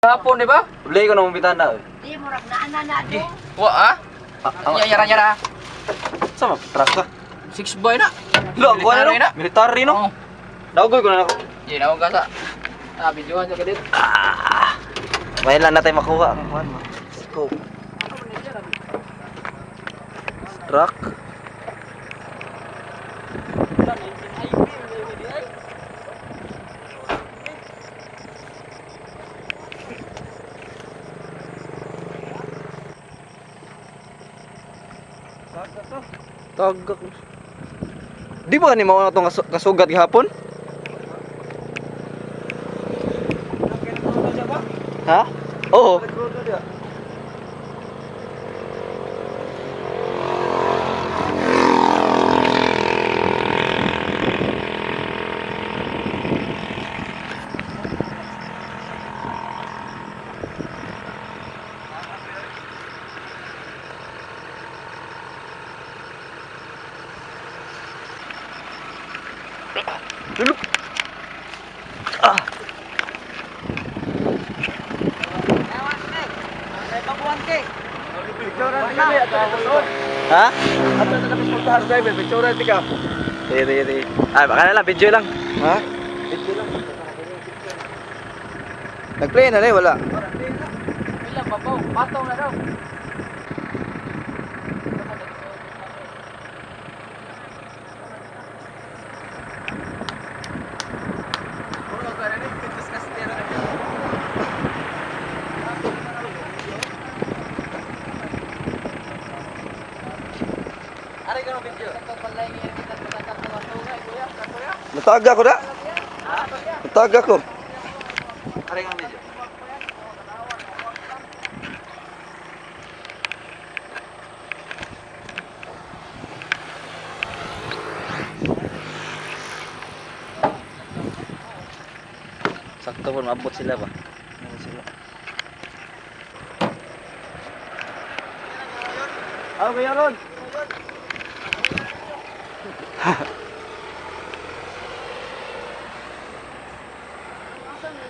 Hapon, di ba? Beli ko nang bitana. Di mo rak na do. Wah, Yara-yara. Sama truck ka. 6 boy na. Lo, ko Military na. Military no. Oo. Dagoy ko na ako. Di na ako gasa. Videohan sa kadit. May lang natin makuha ang kuan mo. Scope. Truck. Tagak. Di ba ni mao atong kasugat gihapon? Ha? Oo. Dulu. Ah. Ha? Ato na tapos puntahan driver, picture tika. Sige. Ay, baka na lang, video lang. Ha? Video lang. Nag-play na rin, wala. Ilang babaw, patong na daw. Nataga ko da. Nataga ko. Ari nga medyo. Sakto pun mabot sila ba? Mabot sila. Ako kaya ron.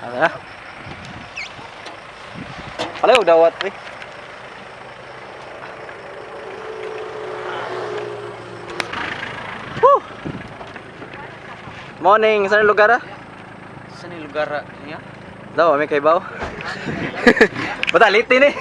Ano na? Palayo dawat eh. Woo! Morning, saan yung lugar ah? Saan yung lugar niya? Daw, may kaibaw. Bata, litin eh.